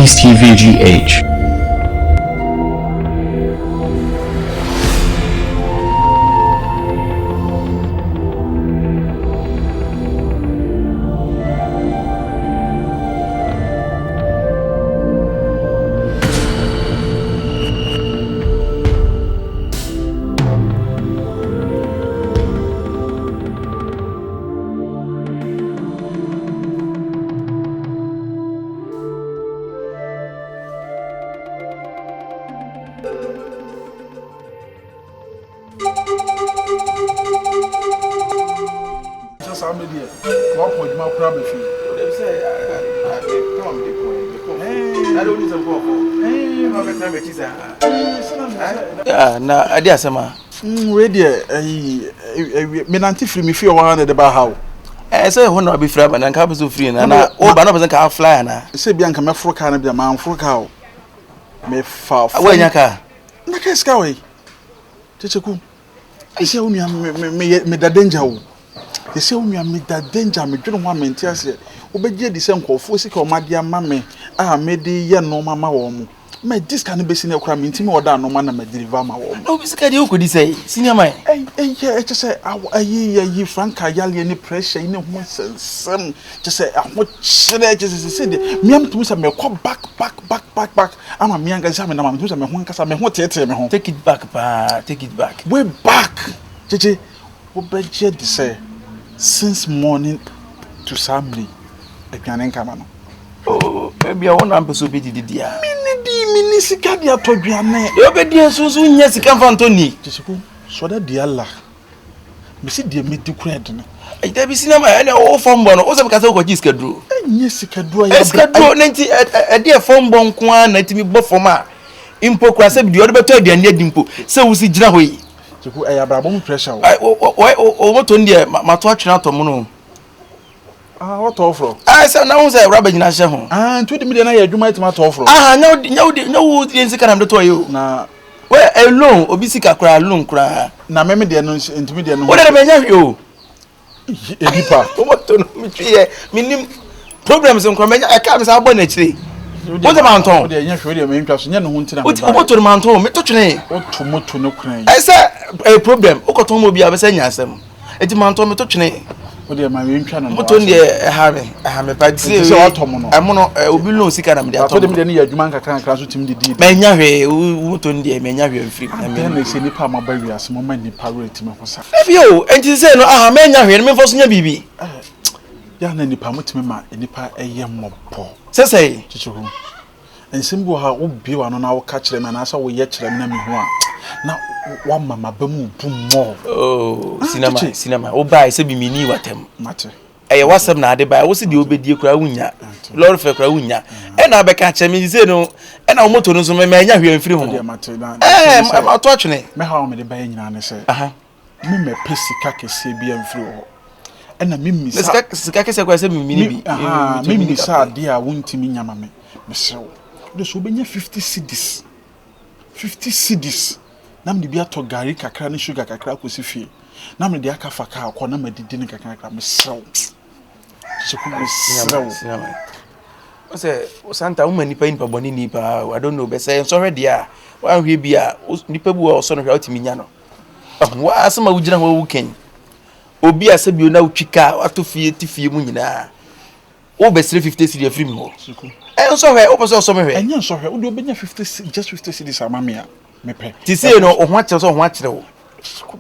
Please TVGH. Na ade asema we dey me nanti free me feel one the ba how say ho na be free ba na nka be so free na o ba na person ka fly na say bia nka me fro ka na bia man fro ka o me fa wa nya ka na ka ska we Kyekyeku ese o nua me da danger o ese o nua me da danger me dwene ho amenti ase obegye di se nkofo sika o made ama me a me de ye no mama wo mu my this can be senior crime intimi order no man na me deliver ma wo no be sika de okodi say senior man yeah just say ayi Franka yale any pressure in ho sensem just say aho chire just say de me am to say me call back ama me anga say me na ma to say me ho nkasa me ho tete me ho take it back way back jeje wo beje de say since morning to Sunday ekwane nkama no oh maybe I want am person be didia mini sika dia todwane e obedi ensunsu nya sika fa Antoni Kyekyeku so da dia la me si dia me di kura de no e da bi sinama e na o fombo no o se ka se ko jiska duro nya sika duro ya sika duro nti e dia fombo nko a na timi bo fom a impo kwa se bi o de beto aduane adimpo se wo si gina ho yi Kyekyeku e abrabo mu pressure o moto ndie ma to atwena to mo no what offer? Say na say rubber nyina hye ho. Ntu de me de na ya adwuma itima to offer. Nyawo de nsika na me to yo. Na we alone obi sika kra alone kra. Na me de no ntimi de no. O de me nya hwe o. Edipa. O moto no me twie minim problems nko me nya e ka me sa abo na chire. O de manton. O de nya hwe de me ntwa so nya no ho ntina me. O moto no manton me to twene. O to moto no kran. Say a problem. O ko ton mo bia be sa nya asem. Eti manton me to twene. Ode ma we ntwa no moto ndie ha me pa ti se atomo no amono obi lo sika na me de atomo ode me de ne ya adwuma nkakra so tim di me nya hwe moto ndie me nya hwe mfiri na me na se nipa ma ba wi asemo ma nipa rate me ho sa efio enti se no me nya hwe me foso nya bibi ya na nipa mutime ma nipa eye mmopo sesei Kyekyeku ensimbo ha wo bi wa no na wo ka kire me na sa wo ye kire me na me ho a na wa mama ba mu bummo oh cinema o bai se bi mini watem mate eye wasem na ade bai wo se de obedie kura wunya lord fe kura wunya e na be ka kire me se no e na moto no so me nya hwe mfiri ho mate na ma to atwene me ha o me de bai nyina ne se me me pesika kese bi amfiri ho e na me misa sika kese kwa se me mini bi me misa ade a wontimi nyama me sew de so benya 50 cedis nam de bia to gari kakra ne sugar kakra ko si fie nam de aka fa ka ko na madidi ne kakra me sew Kyekyeku me sew o se o santa o mani pa nipa boni nipa I don't know be say so ready a wa hwe bia nipa bu o so no hwe otimi nya no wa asema wo gina ho wo ken obi asabi o na utwika ato fie ti fie mu nyina o be 50 cedi afiri mi ho so hwe o pese o so me hwe enya so hwe o de obenya 50 just 50 cedis amame a me pe ti se no o ho akere so ho akere wo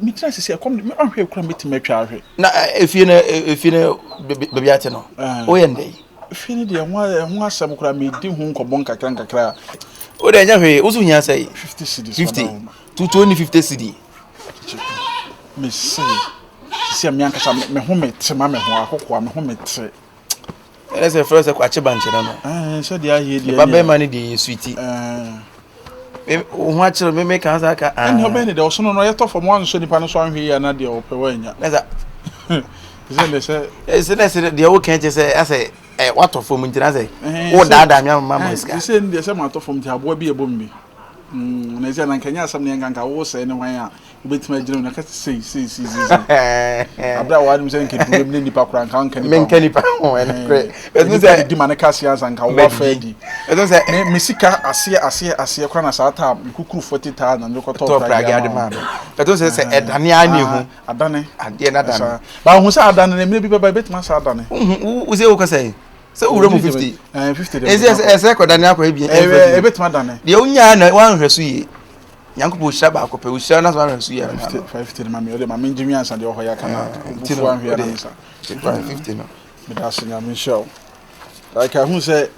mi tira sisi akom me ahwe kura me timi atwa ahwe na efie na bebi ate no o ye ndey efie ne de ho asem kura me di ho nkobon kakra o de nya hwe o so nya sai 50 cedis 50 250 cedi me say sisi am yankasa me ho me tema me ho akokwa me ho me tre let's say first kwa chiba nchera no so dia ye dia baba man dey sweetie ho akere me ka sa ka and obe ne de so no ye to for one so nipa no so anhwe ya na de ope wanya let's say de o kan je say ase what of from ntina say o da me mama ska say de say ma to from ti abo bi ebom bi na say na nkanya asam ne nkanka wo say ne wan a bit my dream. I can't say. Abra one saying can do them nipa kran kan kan nipa and great. It means that the man Cassias and Kawa Freddy. I don't say Missika Asia Kran as our time, you could 40,000 and look at top man. I don't say Dania Adane and the other. But who said Adane maybe by bit my Sadane. Who say? So we remove 50. 50. Is a second Dania a bit madame. The only one who see. Yanko Shaba, Copeushanas, 50 mammy, my engineers and the Ohio Canal. 50. But that's in a show. Like I who said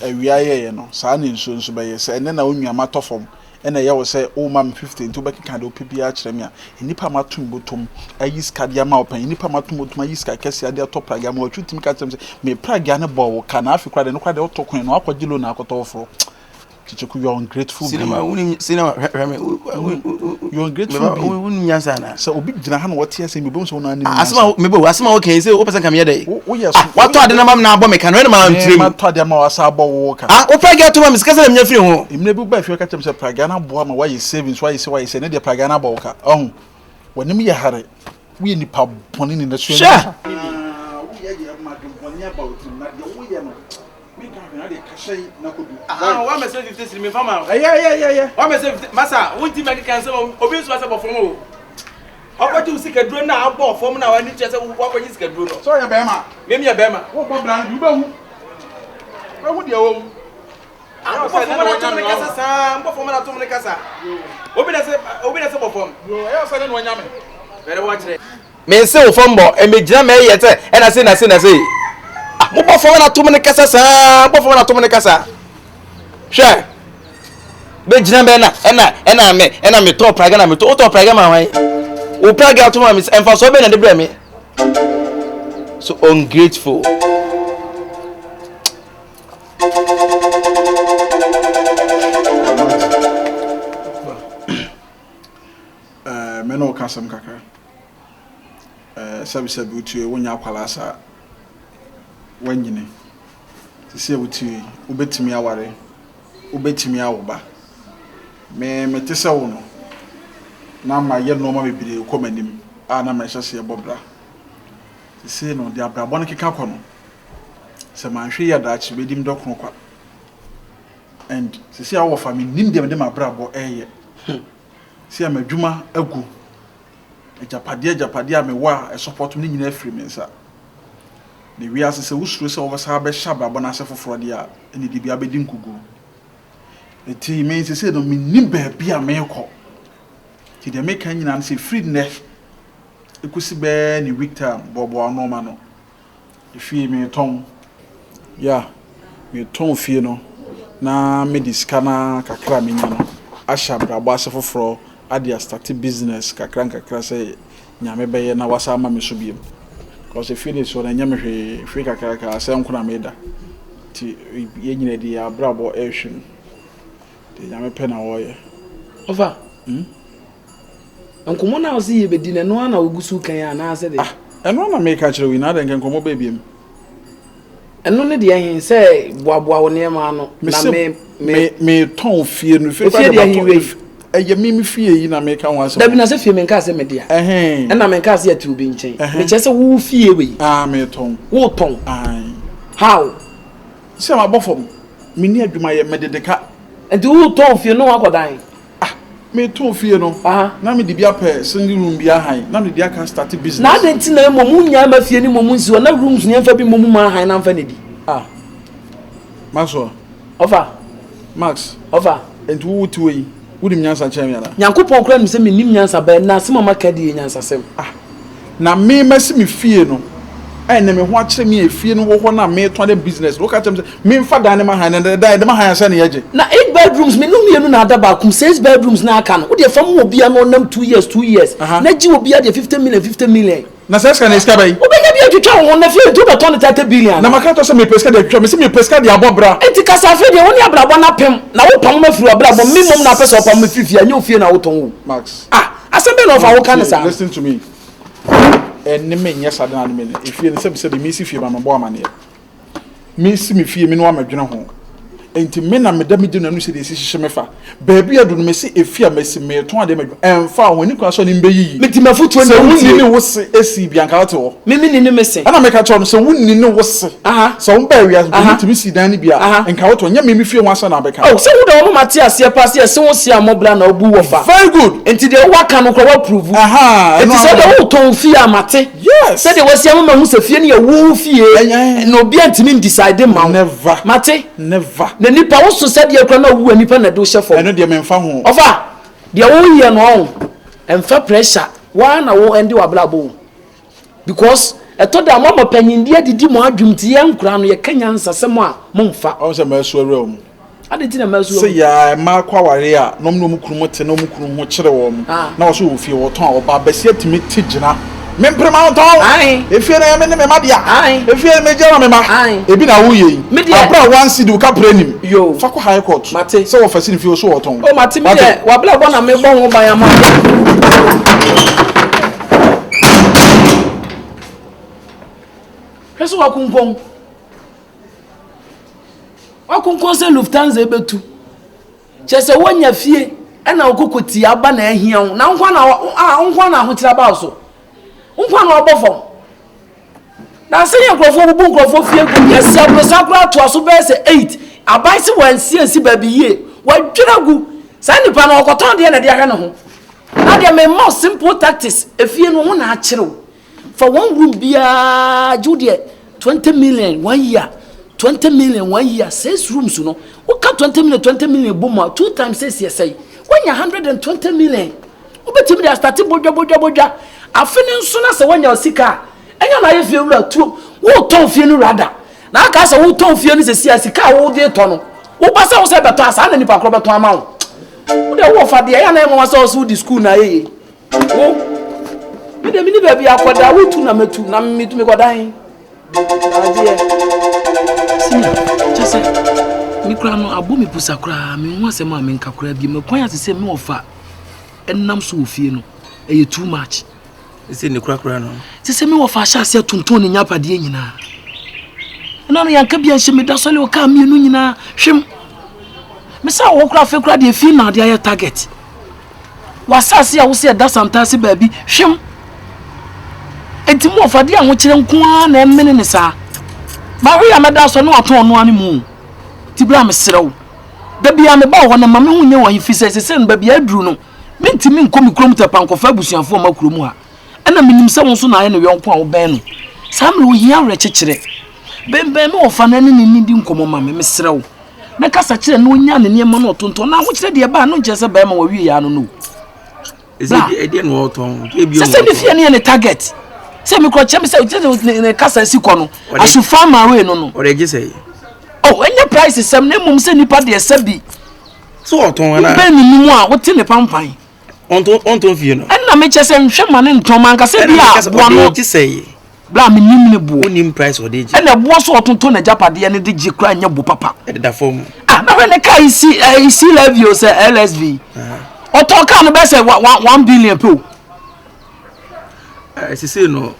we are, signing soon, so by say, and then I own your matter from. And I will say, oh, mam 15 to back kind of PPH Remia. In Nipamatum Botum, I use Kadiama open, in Nipamatum, my Yiska Cassia, their top Pragam, or treating cats, may Pragana ball, can I cried and cried out talking, or what you know, I got over. Kyekyeku, you're ungrateful. Cinema, you're ungrateful. So, big Janahan, what he said, me bones on an Asma, okay, say, open come here. Oh, yes, what are the number now? Bomb can read my dream. I told them our Sabo walker. Oh, Praga to him, because I'm your friend. In Nebu by your catch himself, Pragana Boama, why you savings, why you say, I said, the Pragana Boka. Oh, when you hurry, we in the pub, poning in the street. Sure. Why must I say this? Me farmer. Yeah. Why must I say, Massa? Won't you make a cancel? Obvious was about from. How you seek a drone now? Bought from now. I need just walk when you get drone. Sorry, Bama. Give me a Bama. What brand you know? Where would you own? I'm from the Casa. Open as a perform. You are saying one yaman. Better watch it. May say fumble and make jam yet, and I say. Mo for na to me kasa sa mo for na to me kasa hwe be gina be na me to praga na me to praga ma wan o praga to me emfa so be na de bre me so ungrateful me no kasam kaka sabi utu wonya kwala sa wanyine sisi wuti ubetimi aware ubetimi awoba me tese wo no na ma ye no ma bebire komanim a na ma hyese bobra sisi no de abrabo no keka kono se ma hwe ya da chi bedim dokro kwa and sisi awo fa me nim dem de ma brabo eye si amadwuma agu ejapade a me wa e support me nyina free me nsa the we as se usuro se obasa be shaba bona se foforo dia eni de bia be di nkugu eti me se no me nim ba bia me ko ti de me kan nyina se free ne ekusi be ni Victor bobo anoma no ifi me ton ya me ton fie no na me diskana kakra me nya no ashabra bo ase foforo ade start business kakra se nyame be ye na wasa ma me so biem because if you so na nyame hwe kakra se nkuna me da ti ye nyina di abrabo ehwe ti nyame pe na wo ye over nkomo na osi ye bedi na no na ogusu kan ya na ase de eno na me ka kire wi na de nkomo ba biem eno ne de yen se boaboa wo ne ma no na me ton fie no fe ba eye mimi fie yi na me ka ho ase dabi na se fie me nka ase me dia na me nka ase ya tu bi nchen me che se wo fie we me ton wo ton how se ma bofom me ni adwuma ye me de ka enti wo ton fie no akodan me ton fie no na me de bia pe single room bia han na me de aka start business na de nti na momu nya ma fie ni momu nsi na rooms ni mfa bi momu ma han na mfa ne di maso Max over enti wo tu yi wudi mnyansa chem yana nyankopon kura mi se me nim nyansa ba na se mama kadi nyansa sem na me masi me fie no na me ho akire me fie no wo ho na me to the business look at them me mfa dan ne ma han na dan ma han se na yeje na 8 bedrooms me no mienu na ada ba kum 6 bedrooms na aka no wo de fam obi a no nam 2 years na ji obi a de 50 million na se ska na iska bai obi ga bi atwa ho na fie to be ton 30 billion na maka to se me peska de atwa me se me peska de abobra enti kasa fe de woni abrabo na pem na wo pam ma furu abrabo me mom na pesa opam ma fifia anya ofie na wo ton wo Max asem be no fa wo kan sa listen to me enne me nya sada na me ifie ne se me si fie ma bo amane me si me fie me no amadwene ho enti me na me da me di na no se de sisi mefa baabi adu no me se efia mesi me to ade me emfa ho ni kwa so ni mbeyi me ti mafutu se wuni ni wose esi bianka wote ho mimi ni me se ana me ka cho no se wuni ni wose so won ba wi as bi ti mi si dan ni bia enka wote nya me fie ho asa na abeka oh se wo da wo mate ase pass ye se wo si amobla na obu wo fa very good enti de wo aka no ko wo prove enti se de wo ton fie amate yes se de wo si amama hu se fie ni ye wo fie na obi antimi decide ma never mate never na nipa wo so se de ekra na wu nipa na do chefo eno de me mfa ho ofa de wo ye no emfa pressure wa na wo endi wa blabo because eto da mama panyindi adidi mo adwumti ye nkura no ye kanya nsasem a momfa o se ma so awura mu ade ti na ma so se ya ma kwa ware a nom no mu kurumo te no mu kurumo ho kire wo mu na wo so wo fie wo ton wo ba bese atimi tigina me mprema wo ton efie na me ne me ma dia efie me jera me ma ebi na wo ye abra one seed wo ka prenim yo fa ko high court mate se wo fa sin fie wo so wo ton o mate me de wa bla bo na me bon wo ban ya ma Yesu wakunkon se Lufthansa ebetu chese wonya fie na okokoti aba na ahia ho na nkwa na ahotira ba so nkwa na obofo na se ye nkrofo bubu nkrofo fie gu yesi abosakura to aso be se 8 abai se wansi ba bi ye wadwira gu sa nipa na okoton de na de ahwe ne ho na de me more simple tactics efie no ho na akire for one room bia Jude 20 million 1 year 20 million 1 year 6 rooms no what 20 million boom 2 times 6 years say when you 120 million obetimi dey start bodwa afini nso na se when you sika enya na ye fie wura tuo wo ton fie no rada na aka se wo ton fie no se sika wo de to no wo ba se wo se beto asa na nipa kro beto ama wo wo de wo fa de ya na enwa se wo di school na ye wo me de mini baby akoda wo tu na metu na me tu me kodan adie sinya chese mi kura no abo mi pusa kura mi ho asem a me nka kura bi me kwan asese me ofa ennam so ofie no eye too much ese ne kura no sese me ofa sha ase tonton ne nyapade nyina na no yanka bia hye me da sole o ka mi no nyina hwem me sa wo kura fe kura de fi na de aye target wasase a wo se da santase ba bi hwem enti mo ofa de a ho kire nko a na emmene ne sa ba ho ya meda so no aton no animu ti bra me serew da bia me ba ho na ma me hu nye wo hifi se no ba bia aduru no mentimi nkomi krom tepan kofa busuafo ma kromu ha ana minim se won so na aye no yonko a wo ben no sa me wo hia wre kekere bembe me ofa na ne ni di nkomo ma me serew na kasa kire no nya ne ne ma no tonton na ho kire de ba no nche se ba ma wo wi ya no no ese de no ton ebi o se ni fie ne target se mi ko chem se ne kasa si ko no asufa ma we no oreje sei oh any price sem ne mum se nipa de se bi so oton na be ni mu a wo te ne pampan onton fie no na me che se nhwe ma ne nton man ka se bi a bo no oreje sei bla me nim ne bo onim price oreje na bo so otonton na japade ne de ji kra nya bo papa e da form na we ne kai si level o se LSV oton ka no be se 1 billion po sisi no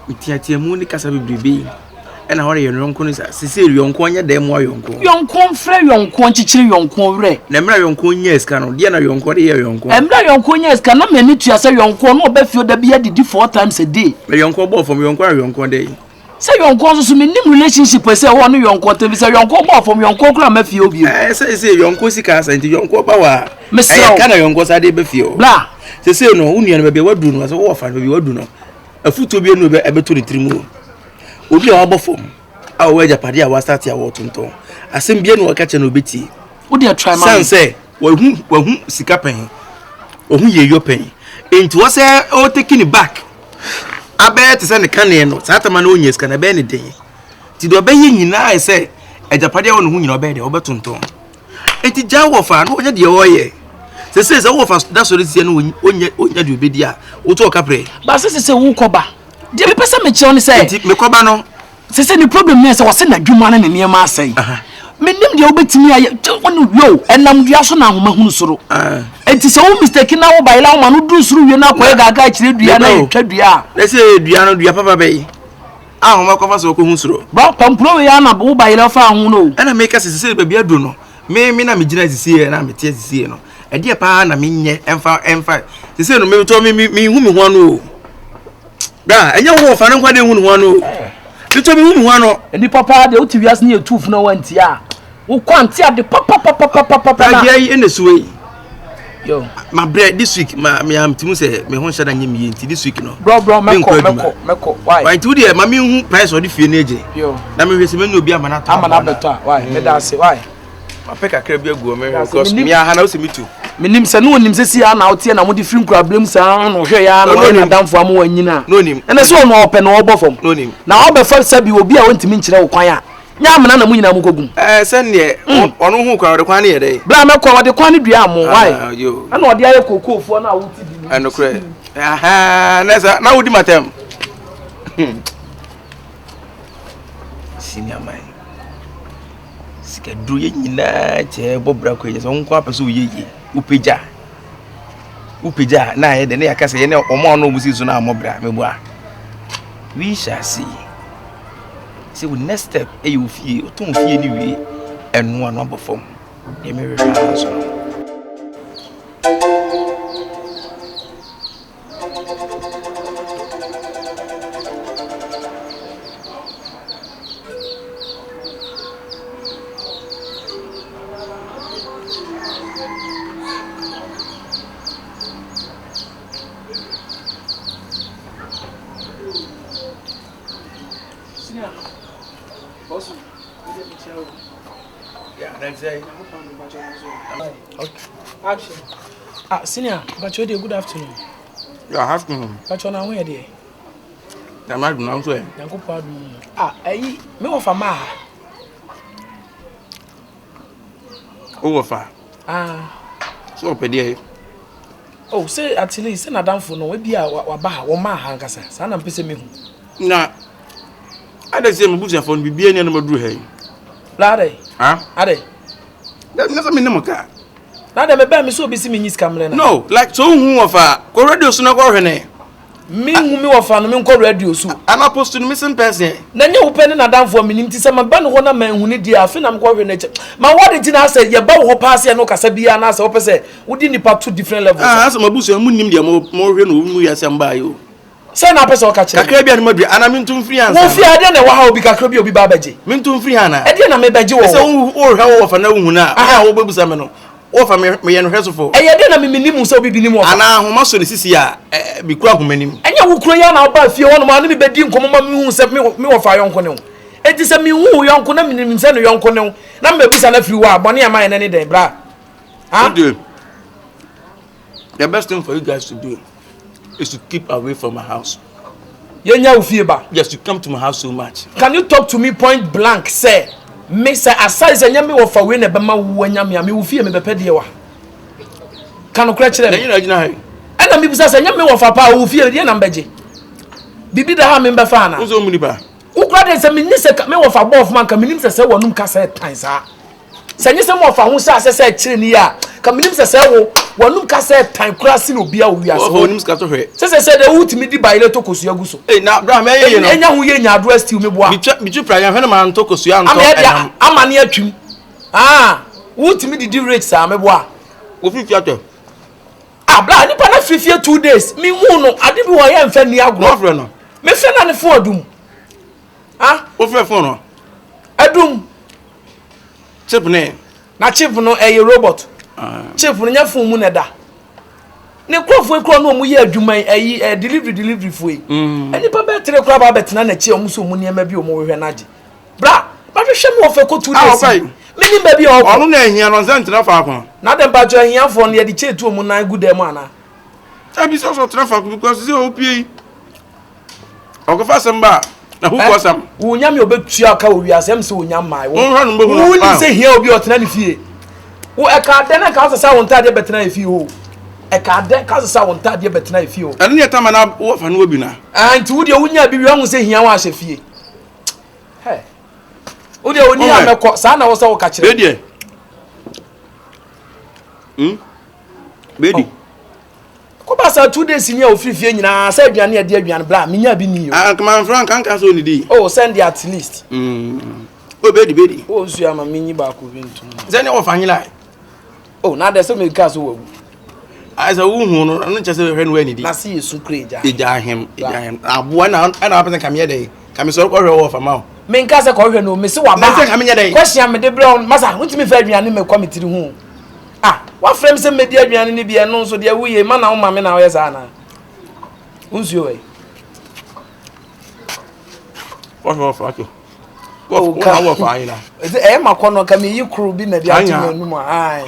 itiatia mu ni kasa bibribe ena hore ye yonko ni sisi yonko anya da mu yonko mfre yonko nchichiri yonko wre na mra yonko nya eska no de na yonko de ye yonko emra yonko nya eska na mani tua se yonko no oba fio da bia didi 4 times a day yonko bo from yonko de se yonko so me nim relationship se wo no yonko te se yonko bo from yonko kura ma fio bi se yonko sika sa nti yonko ba wa e kana yonko sa de be fio bla se no unu ya be wadu no so wo fa be wadu no afuto bi enu be ebeto ni trimu obi a wabofom a wo japade a wa start ya wo tonton asem bi enu wo ka che no obeti wo dey try man sanse wahu sika pen ohu ye yo pen enti wo se o taking back abet se ne kane no satama na onye sika na be ne den ti do be ye nyina e se japade a wo no hu nyina obe de obetonton enti jawo fa no onye de wo ye se wo fa da so resie no onya de obedi a wo to kapre ba se wo koba de be pesa me che on se enti me koba no se ni problem ne se wo se na dwuma na ne niam asai me nim de obetimi aye wonu yo enam dua so na homa hunu soro enti se wo mistake na wo baila wo ma no duru suru wie na ko ga ga kire dua na twa dua na se dua no dua papa be ah ho makofa so ko hunsuro bro pampro ya na wo ba yele fa ho no ana make us sisi baby adu no me na me gina sisi e na me tie sisi e no e de pa na me nye emfa sisi no me to me hu me ho no bra enya ho fa no kwa de hu no no me to me hu me ho no ni papa de uti wiase ne tooth no wanti a wo kwanti ade papa na ye ene suwe yo my bread this week me am timu say me ho shada nyem ye nti this week no bro meko why tu de ma me hu price of the fie na eje yo na me hwese me no obi amana ta amana beto why me da say why apeka kra bi agu me because me aha na o se mitu menim se no onim se si ya na otie na mo di free problem sa no hwe ya na damfo am wanyina no nim ene so no open no obofom no nim na obefa sabi obi a wontimi nkire wo kwan a nya amana na mo nyina mo kogum se ne onu hu kwa de kwan ne ye bra me kwa de kwan ne dua am why yo ana ode aye kokofo na wuti bi eno kre aha na wudi matem senior man sika duro ye nyina che bobra ko ye so nko apeso ye upeja na ye de ne yakase ye ne omo no musi so na amobra mebua we shall see we next step e you fie o ton fie ni wie enu anu abofom ye me rehwa so action senior but you dey good afternoon yeah afternoon but you na where dey na ma do na so e yankopo adum ayi me wo fa ma o wo fa so pede oh say at least say na damfo no we bia wa ba wo ma ha nkasa sa na mpese me hu na ada se mbuja fon bibie ne na maduru he lade ade na so me ne moka na de me ba me so obi si me nyis kamle na no like so hu ofa ko radio so na ko hwene me hu me ofa no me nko radio so ana post no missing person na nya wo pene na damfo me nim ti se ma ba no ho na man hu ne dia afi na me ko hwene che ma wodi ti na say ye ba wo pass ye no kasa bia na say wo pese wodi nipa two different levels asa mabusu mu nim dia mo hwe no mu ya se mba yo say na pese o ka kire kakra bia no madu ana mintum free answer wo fi ade na wa ha obi kakra bia obi ba baje mintum free ana ade na me baje wo se wo hwe wo fa na hu na aha wo bebusa me no wo fa me ye no hwesofo eye de na me nim so obi bi nim wo ana ahoma so ne sisi a bi kura homanim enya wo kuro ya na oba fie wono ma ne me bedi nkomo ma me hu se me wo fa yonko ne enti se me hu yonko na me nim se no yonko ne na me busa na free wa bone ya man ne den bra the best thing for you guys to do is to keep away from my house. Yenya ufieba. Yes, you come to my house so much. Can you talk to me point blank, sir? Me say aside nyame wo fa we na be ma wo nyame me ufie me bepe de wa. Can you kire kire me? Na gina hai. Ana me busa say nyame wo fa pa ufie de na mbeje. Bibi da ha me be fa na. Unzo mu ni ba. Ukura de say me ni se me wo fa bof man ka me nim se wonum ka say tan sa. Se nyi se mo fa hu sa se kire ni ya. Ka me nim se wo wonum ka say tan kura si no bia wo wi so wonum ska to hwe se de wutimi di baile to kosu aguso na bra me ye no enya hu ye nya address ti me boa bitu pra ya hwe na man to kosu ya nto amane atwim wutimi di rate sa me boa wo fifi ato bra ni pa na fifi 2 days mi hu no ade bi wo ye mfa ni agro frɛ no me fe na ne fo adum wo frɛ fo no adum chip ne na chip no robot chip no nya fun mu ne da ne krofo ekro no mu ye adwuman delivery fo yi ani pa betre kro ba betena na chi omuso mu niam bi omu hwe na age bra ba hwe me ofe ko 2 days me ni ba bi o onu na ehia no nza ntina fa ko na dem ba jo ehia fo no ye di chetu mu nan gude mu ana abi so tira fa ko because say opie ogofa samba na hu ko sam wo nyam ye obetua ka wo wi asem se wo nyam mai wo hanu mbehu wo ni se hia obi otena ne fie wo e ka de na ka sa wo ntade betena e fie ho e ka de ka sa wo ntade betena e fie ho ane ne tama na wo fa no obi na anti wo de wo nya bi wi ho se hia wo ahye fie he wo de wo ni amekọ sa na wo sa wo ka kire be die bedi Ko ba sa 2 days ni ofifie nyina sa aduane e de aduane bla menya bi ni yo. Ah Twan Franka so ni di. Oh send it at least. O bedi. Oh su ama menyi ba ko bi ntum. Ze ne wo fa nyila. Oh na de so me ka so wagu. Asa wo hu no no nche se hwe no ani di. Na se yesu kreja. Ejahem. Abo na ana person kam ye dey. Kam so ko hwe wo fa ma o. Me nka se ko hwe no me se wa ba. Me se kam ye dey. Question me de bre on masa wutimi fa aduane me committee hu. Ah, wa frame se me de aduane ni bia no so de wuye ma na wo ma me na wo yesa na. Unsuo we. Wo fa to. Wo fa ina. E ma kono ka me yi kru bi na bi atu no mu ai.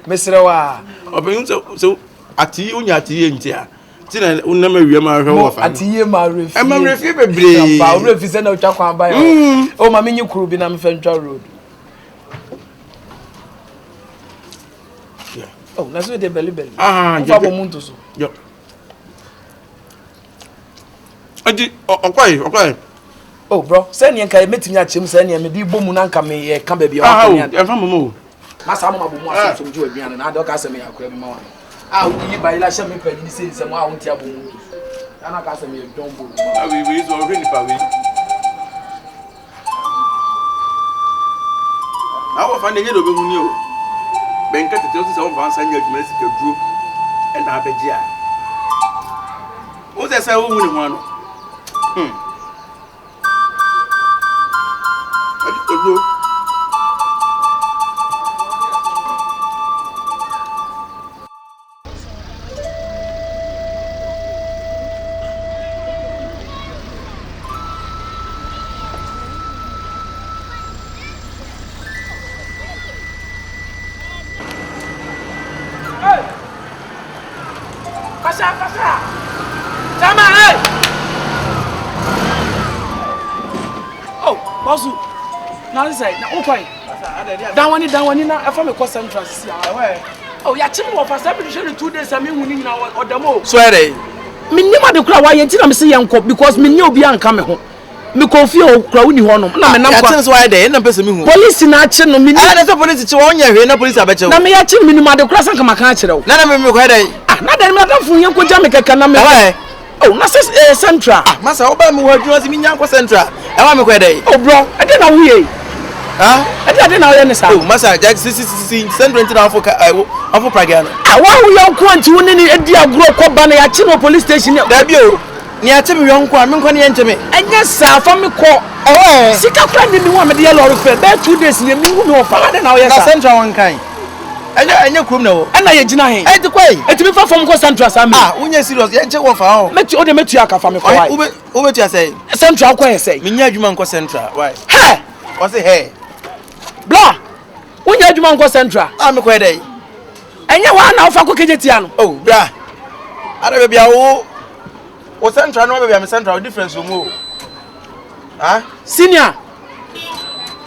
Mesrewa. Obin so ati unya ati entia. Ti na unama wiam ahwe wo fa. Ati ye ma refi. E ma refi bebre. Ba refi se na utwa kwa ba yo. O ma me yi kru bi na me fa ntwa road. Oh, na so de belly. Ah, je bo muntu so. Yo. Adi okwai. Oh bro, say nyen kai metimi a chem say nyen me di bomu na nka me ka ba bia o ya fa momo. Masa mo mabomu aso so ju aduane na de ka say me akwa bi ma wa. Ah, yi ba ila sha me pa ni say say mo a wonti abomu. Ana ka say me don bo. Ah we so really pa we. Awo fa ne do be hu ni o. Benka tete o se won fa ansa nya adwuma sika duro e na abeji a. O se say wo hu ni ho ano. Adi to Pasha. Tama hey. Oh, bosu. Na listen, na okwai. Dan wani na afa me call central si a. Oh, ya chim wo fast every 2 days am hu ni nyina odamo. So ere. Me nima de kura wa ye ntina me se yenko because me nye obi anka me ho. Me confuse o kura woni ho no. Na me nam kwa. Ya chim so why dey na pese me hu. Police na ache no me. Ah, na so police chi won nya hwe na police abeche wo. Na me ya chim me nima de kura sanka maka akire wo. Na me ko dey. Na dem na fu yen ko jam keka na me. Oh, na central. Masa oba me ho adwuma si mi nya ko central. E wa me ko dey. Oh bro, e dey na wuye. Ah? E dey na wuye ne sa. Oh, masa jack central ntina afo praga no. Ah, wa hu yon ko anti woni ni edi agro ko ba na ya chi no police station. Da bi o. Ni a chi me yon ko a me nko ne yente me. Enya sa fa me ko. Sika kra ni mi wo me de lorry fe. Be 2 days ni mi hu me wo fa. Na dey na wuye sa. Na central wan kan. Enya krum na wo. Na ye gina he. E ti kwai. E ti mi fa fom ko central sa me. Ah, unya serious. Ye nche wo fa ho. Metu o de metu aka fa me ko why. Ube tu say. Central ko ye say. Me nya adwuma nko central. Why? Hey! O say hey. Bla. Unya adwuma nko central. Ah, me ko dey. Enya wa na ofa ko kejetia no. Oh, bra. Ada be bia wo central no be bia me central difference wo mo. Ah? Senior.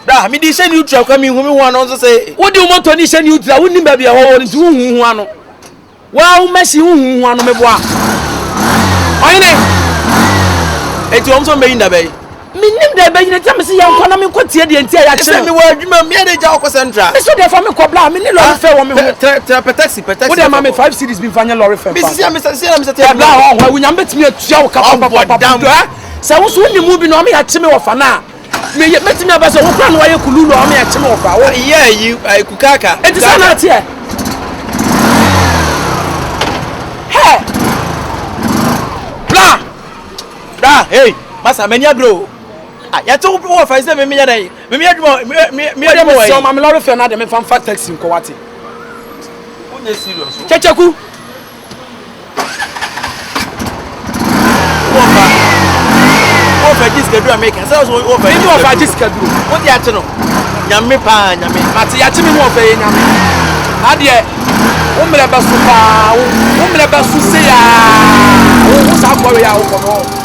Da, me di she neutral kwa me hu me ho no so say. Wo di moto ni she neutral, wo ni ba bia wo nti hu ano. Wa wo mesi hu ano me boa. Oyine. Eti o mso me yinda be. Minim da be yine tam se yankwa na me ko tie de ntia ya Say kire. me wa adwuma me dey ja ko central. Me so dey for me ko bla me ni lorry fare wo me hu. Taxi. Wo dey ma me 5 cities bi fanya lorry fare. Me si me Ya bla ho wo nyam betimi atua wo kapa. Sa wo so ni mu bi no me ya kime wo fa na. Me metimi abase wo kra no wa ye kululu o me ya kime wo fa. Yeah, you kukaka. Enti sa na tie. Hey! Bra, hey, masa menya grow. Ah, ya to wo fa say me menya dai. Me adwuma me adwuma So ma me lorry fare na de me fan taxi ko wate. Unya serious. Kyekyeku. Ofa jiska do America. So ofa. Ni ofa jiska do. What ya che no? Nyame pa nyame. Mate ya che me ofa ye nyame. Na de wo mele ba su pa, wo mele ba su se ya. Wo sa kwa ya wo ko no.